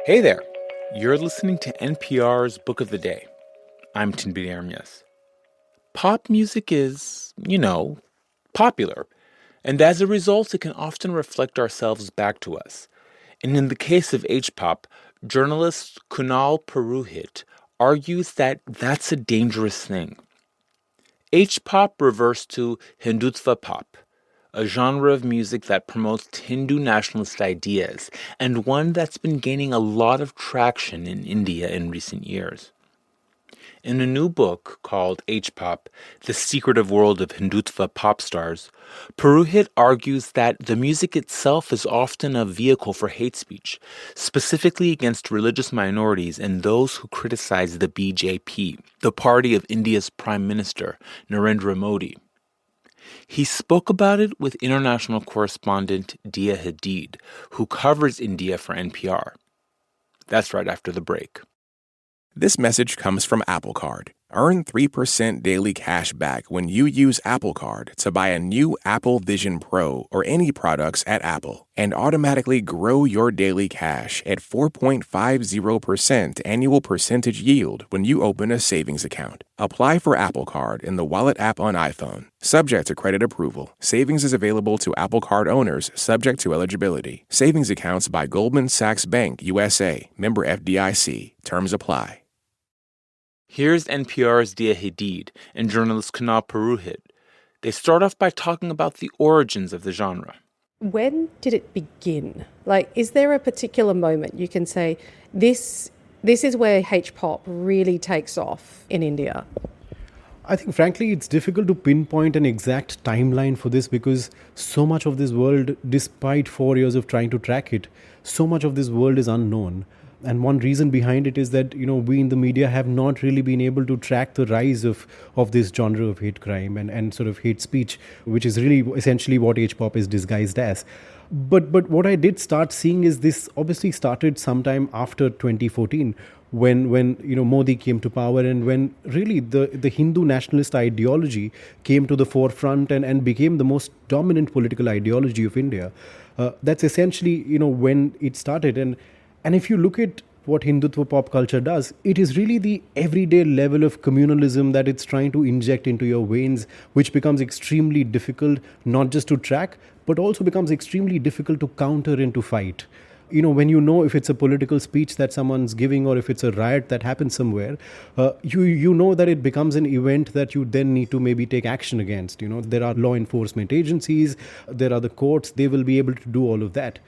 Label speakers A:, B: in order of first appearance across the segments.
A: Hey there, you're listening to NPR's Book of the Day. I'm Tinbit Ermias. Pop music is, popular, and as a result, it can often reflect ourselves back to us. And in the case of H-pop, journalist Kunal Purohit argues that that's a dangerous thing. H-pop refers to Hindutva pop, a genre of music that promotes Hindu nationalist ideas, and one that's been gaining a lot of traction in India in recent years. In a new book called H-pop, The Secretive World of Hindutva Pop Stars, Purohit argues that the music itself is often a vehicle for hate speech, specifically against religious minorities and those who criticize the BJP, the party of India's Prime Minister, Narendra Modi. He spoke about it with international correspondent Dia Hadid, who covers India for NPR. That's right after the break.
B: This message comes from Apple Card. Earn 3% daily cash back when you use Apple Card to buy a new Apple Vision Pro or any products at Apple, and automatically grow your daily cash at 4.50% annual percentage yield when you open a savings account. Apply for Apple Card in the Wallet app on iPhone. Subject to credit approval. Savings is available to Apple Card owners subject to eligibility. Savings accounts by Goldman Sachs Bank, USA. Member FDIC. Terms apply.
A: Here's NPR's Dia Hadid and journalist Kunal Purohit. They start off by talking about the origins of the genre.
C: When did it begin? Is there a particular moment you can say, this is where H-pop really takes off in India?
D: I think, frankly, it's difficult to pinpoint an exact timeline for this because so much of this world, despite 4 years of trying to track it, so much of this world is unknown. And one reason behind it is that, we in the media have not really been able to track the rise of this genre of hate crime and sort of hate speech, which is really essentially what H-pop is disguised as. But what I did start seeing is this obviously started sometime after 2014 when Modi came to power and when really the Hindu nationalist ideology came to the forefront and became the most dominant political ideology of India. That's essentially, when it started. And if you look at what Hindutva pop culture does, it is really the everyday level of communalism that it's trying to inject into your veins, which becomes extremely difficult, not just to track, but also becomes extremely difficult to counter and to fight. When if it's a political speech that someone's giving or if it's a riot that happens somewhere, you know that it becomes an event that you then need to maybe take action against. There are law enforcement agencies, there are the courts, they will be able to do all of that.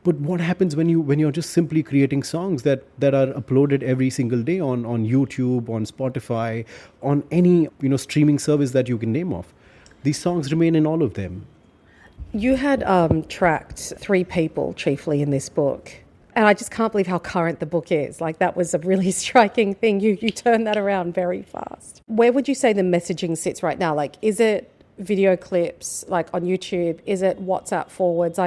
D: But what happens when you're just simply creating songs that are uploaded every single day on YouTube, on Spotify, on any streaming service that you can name off? These songs remain in all of them.
C: You had tracked 3 people chiefly in this book. And I just can't believe how current the book is. That was a really striking thing. You turned that around very fast. Where would you say the messaging sits right now? Is it video clips on YouTube? Is it WhatsApp forwards?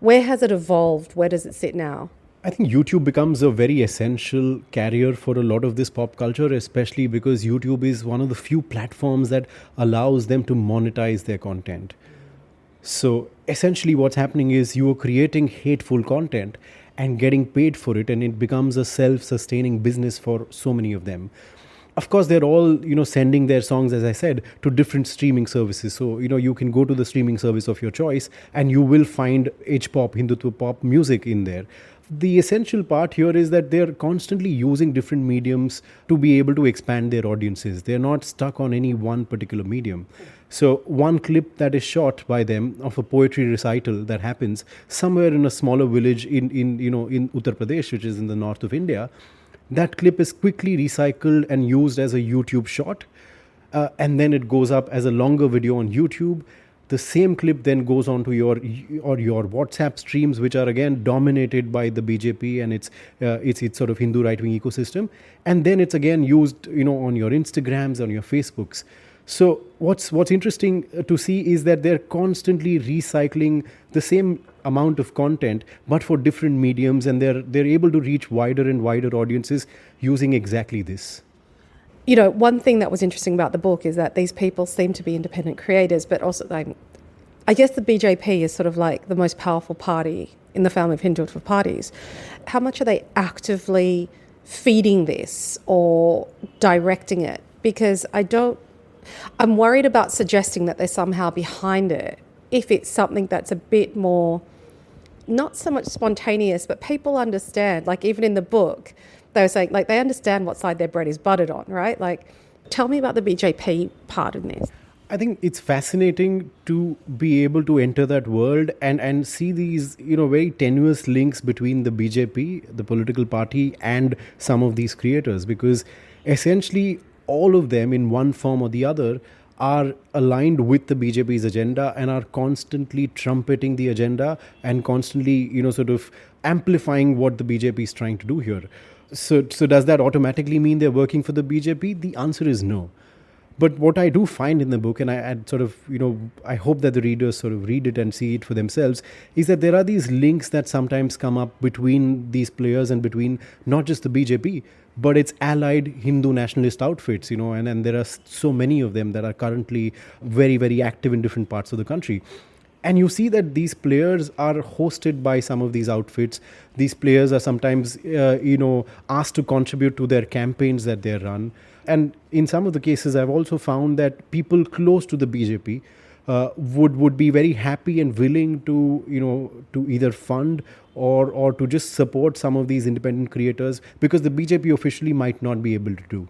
C: Where has it evolved? Where does it sit now?
D: I think YouTube becomes a very essential carrier for a lot of this pop culture, especially because YouTube is one of the few platforms that allows them to monetize their content. So essentially what's happening is you are creating hateful content and getting paid for it, and it becomes a self-sustaining business for so many of them. Of course, they're all, sending their songs, as I said, to different streaming services. So, you can go to the streaming service of your choice and you will find H-pop, Hindutva pop music in there. The essential part here is that they're constantly using different mediums to be able to expand their audiences. They're not stuck on any one particular medium. So one clip that is shot by them of a poetry recital that happens somewhere in a smaller village in Uttar Pradesh, which is in the north of India, that clip is quickly recycled and used as a YouTube short, and then it goes up as a longer video on YouTube. The same clip then goes on to your WhatsApp streams, which are again dominated by the BJP and its sort of Hindu right-wing ecosystem, and then it's again used on your Instagrams, on your Facebooks. So what's interesting to see is that they're constantly recycling the same amount of content, but for different mediums, and they're able to reach wider and wider audiences using exactly this.
C: One thing that was interesting about the book is that these people seem to be independent creators, but also I guess the BJP is sort of like the most powerful party in the family of Hindutva parties. How much are they actively feeding this or directing it? Because I'm worried about suggesting that they're somehow behind it if it's something that's a bit more, not so much spontaneous, but people understand, like even in the book, they were saying, like, they understand what side their bread is buttered on, right? Like, tell me about the BJP part in this.
D: I think it's fascinating to be able to enter that world and see these, very tenuous links between the BJP, the political party, and some of these creators, because essentially all of them in one form or the other are aligned with the BJP's agenda and are constantly trumpeting the agenda and constantly, sort of amplifying what the BJP is trying to do here. So does that automatically mean they're working for the BJP? The answer is no. But what I do find in the book, and I'd sort of, I hope that the readers sort of read it and see it for themselves, is that there are these links that sometimes come up between these players and between not just the BJP, but its allied Hindu nationalist outfits, and there are so many of them that are currently very, very active in different parts of the country. And you see that these players are hosted by some of these outfits. These players are sometimes, asked to contribute to their campaigns that they run. And in some of the cases, I've also found that people close to the BJP would be very happy and willing to either fund or to just support some of these independent creators because the BJP officially might not be able to do.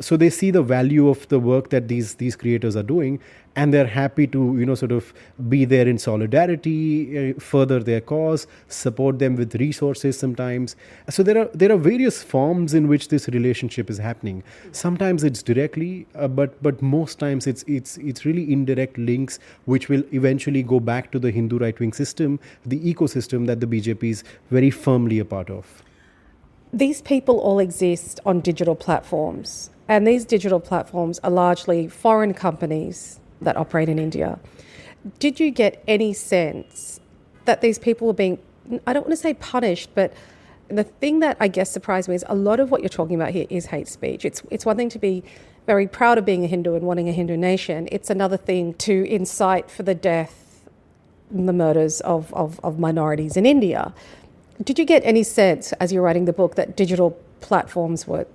D: So they see the value of the work that these creators are doing, and they're happy to sort of be there in solidarity, further their cause, support them with resources sometimes. So there are various forms in which this relationship is happening. Sometimes it's directly, but most times it's really indirect links which will eventually go back to the Hindu right-wing system, the ecosystem that the BJP is very firmly a part of.
C: These people all exist on digital platforms, and these digital platforms are largely foreign companies that operate in India. Did you get any sense that these people were being, I don't want to say punished, but the thing that I guess surprised me is a lot of what you're talking about here is hate speech. It's one thing to be very proud of being a Hindu and wanting a Hindu nation. It's another thing to incite for the death and the murders of minorities in India. Did you get any sense as you're writing the book that digital platforms were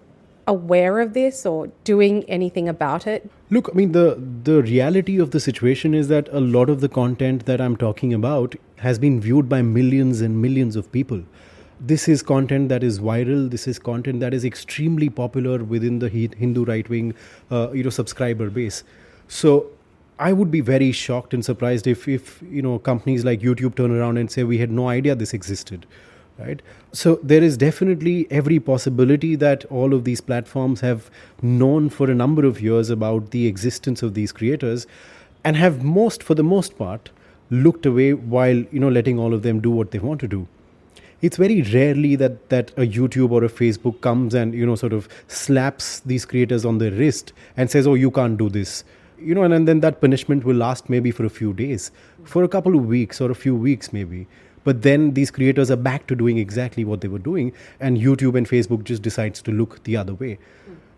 C: aware of this or doing anything about it?
D: Look, I mean, the reality of the situation is that a lot of the content that I'm talking about has been viewed by millions and millions of people. This is content that is viral. This is content that is extremely popular within the Hindu right-wing, subscriber base. So I would be very shocked and surprised if companies like YouTube turn around and say we had no idea this existed. Right. So there is definitely every possibility that all of these platforms have known for a number of years about the existence of these creators and have for the most part, looked away while, letting all of them do what they want to do. It's very rarely that a YouTube or a Facebook comes and, sort of slaps these creators on the wrist and says, oh, you can't do this. And then that punishment will last maybe for a few days, for a couple of weeks or a few weeks maybe. But then these creators are back to doing exactly what they were doing, and YouTube and Facebook just decides to look the other way.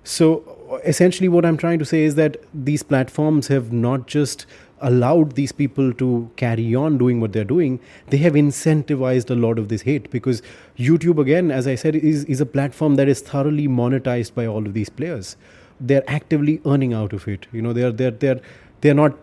D: So essentially what I'm trying to say is that these platforms have not just allowed these people to carry on doing what they're doing, they have incentivized a lot of this hate, because YouTube, again, as I said, is a platform that is thoroughly monetized by all of these players. They're actively earning out of it. They're not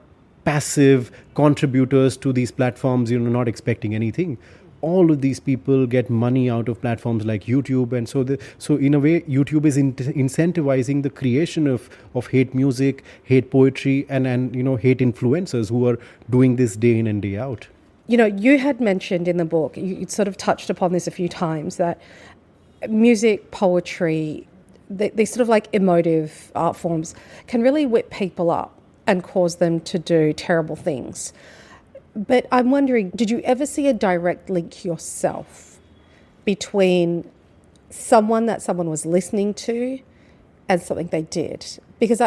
D: passive contributors to these platforms, not expecting anything. All of these people get money out of platforms like YouTube, and so in a way YouTube is incentivizing the creation of hate music, hate poetry, and hate influencers who are doing this day in and day out.
C: You had mentioned in the book, you sort of touched upon this a few times, that music, poetry, these sort of like emotive art forms can really whip people up and cause them to do terrible things. But I'm wondering, did you ever see a direct link yourself between someone that someone was listening to and something they did? Because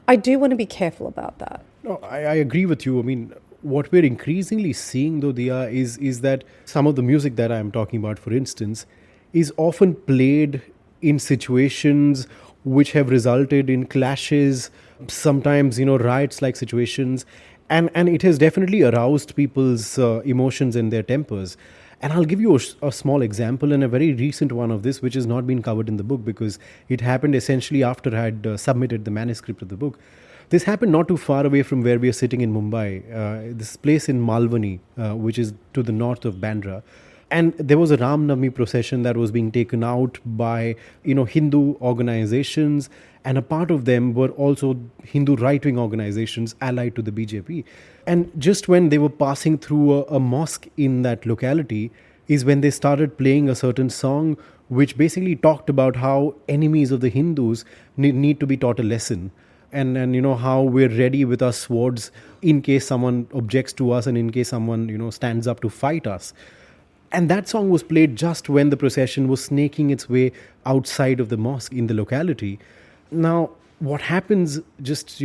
C: I do want to be careful about that.
D: No, I agree with you. I mean, what we're increasingly seeing, though, Dia, is that some of the music that I'm talking about, for instance, is often played in situations which have resulted in clashes, sometimes, riots-like situations. And it has definitely aroused people's emotions and their tempers. And I'll give you a small example and a very recent one of this, which has not been covered in the book because it happened essentially after I had submitted the manuscript of the book. This happened not too far away from where we are sitting in Mumbai, this place in Malvani, which is to the north of Bandra. And there was a Ram Navami procession that was being taken out by, Hindu organizations, and a part of them were also Hindu right-wing organizations allied to the BJP. And just when they were passing through a mosque in that locality is when they started playing a certain song which basically talked about how enemies of the Hindus need to be taught a lesson. And how we're ready with our swords in case someone objects to us and in case someone stands up to fight us. And that song was played just when the procession was snaking its way outside of the mosque in the locality. Now, what happens just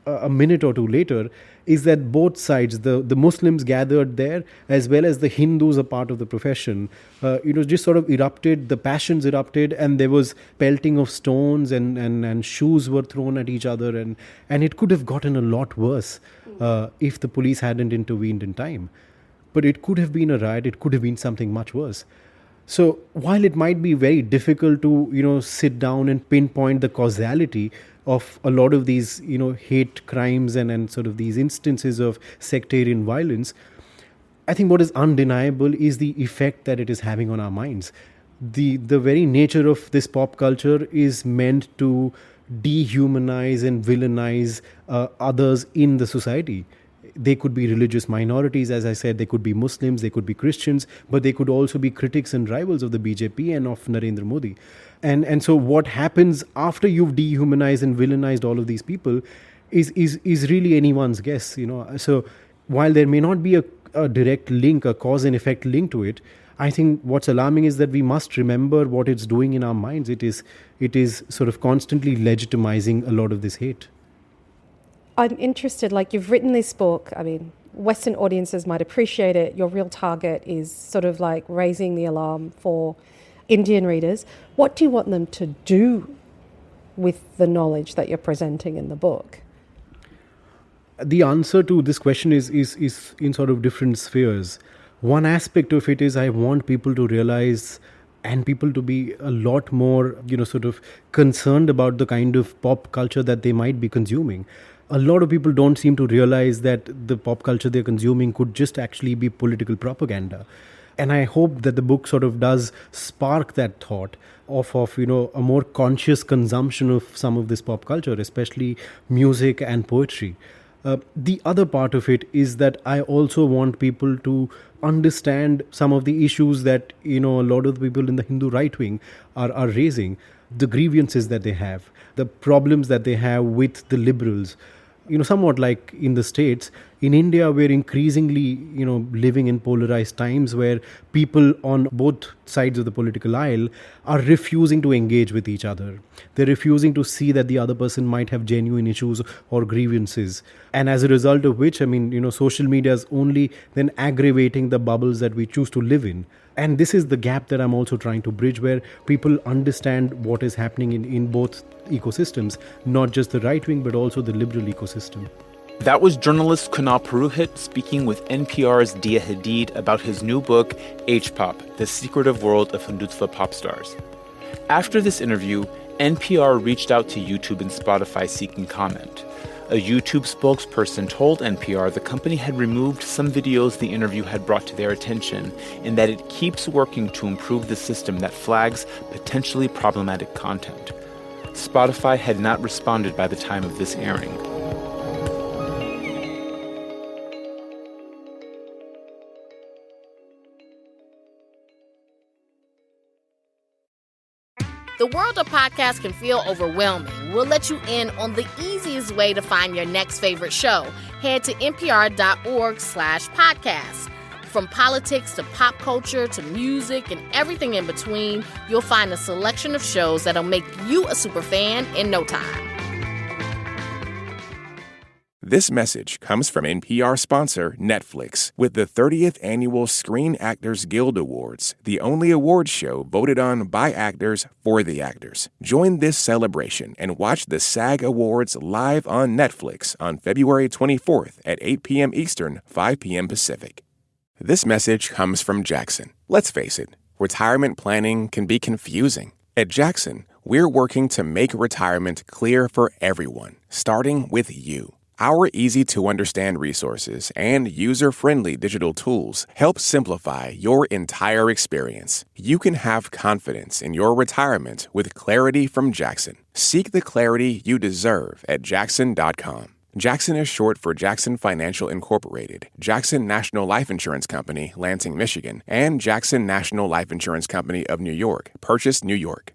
D: a minute or two later is that both sides, the Muslims gathered there as well as the Hindus, a part of the profession, just sort of erupted, the passions erupted, and there was pelting of stones and shoes were thrown at each other. And it could have gotten a lot worse if the police hadn't intervened in time. But it could have been a riot, it could have been something much worse. So while it might be very difficult to, sit down and pinpoint the causality of a lot of these, hate crimes and sort of these instances of sectarian violence, I think what is undeniable is the effect that it is having on our minds. The very nature of this pop culture is meant to dehumanize and villainize others in the society. They could be religious minorities, as I said, they could be Muslims, they could be Christians, but they could also be critics and rivals of the BJP and of Narendra Modi. And so what happens after you've dehumanized and villainized all of these people is really anyone's guess. So while there may not be a direct link, a cause and effect link to it, I think what's alarming is that we must remember what it's doing in our minds. It is sort of constantly legitimizing a lot of this hate.
C: I'm interested, you've written this book, Western audiences might appreciate it. Your real target is sort of like raising the alarm for Indian readers. What do you want them to do with the knowledge that you're presenting in the book?
D: The answer to this question is in sort of different spheres. One aspect of it is I want people to realize and people to be a lot more, sort of concerned about the kind of pop culture that they might be consuming. A lot of people don't seem to realize that the pop culture they're consuming could just actually be political propaganda. And I hope that the book sort of does spark that thought of a more conscious consumption of some of this pop culture, especially music and poetry. The other part of it is that I also want people to understand some of the issues that, a lot of the people in the Hindu right wing are raising, the grievances that they have, the problems that they have with the liberals. Somewhat like in the States, in India, we're increasingly, living in polarized times where people on both sides of the political aisle are refusing to engage with each other. They're refusing to see that the other person might have genuine issues or grievances. And as a result of which, social media is only then aggravating the bubbles that we choose to live in. And this is the gap that I'm also trying to bridge, where people understand what is happening in both ecosystems, not just the right wing, but also the liberal ecosystem.
A: That was journalist Kunal Purohit speaking with NPR's Dia Hadid about his new book, H-Pop, The Secretive World of Hindutva Pop Stars. After this interview, NPR reached out to YouTube and Spotify seeking comment. A YouTube spokesperson told NPR the company had removed some videos the interview had brought to their attention and that it keeps working to improve the system that flags potentially problematic content. Spotify had not responded by the time of this airing.
E: The world of podcasts can feel overwhelming. We'll let you in on the easiest way to find your next favorite show. Head to npr.org/podcasts. From politics to pop culture to music and everything in between, you'll find a selection of shows that'll make you a super fan in no time.
B: This message comes from NPR sponsor Netflix. With the 30th Annual Screen Actors Guild Awards, the only awards show voted on by actors for the actors. Join this celebration and watch the SAG Awards live on Netflix on February 24th at 8 p.m. Eastern, 5 p.m. Pacific. This message comes from Jackson. Let's face it, retirement planning can be confusing. At Jackson, we're working to make retirement clear for everyone, starting with you. Our easy-to-understand resources and user-friendly digital tools help simplify your entire experience. You can have confidence in your retirement with clarity from Jackson. Seek the clarity you deserve at jackson.com. Jackson is short for Jackson Financial Incorporated, Jackson National Life Insurance Company, Lansing, Michigan, and Jackson National Life Insurance Company of New York, Purchase, New York.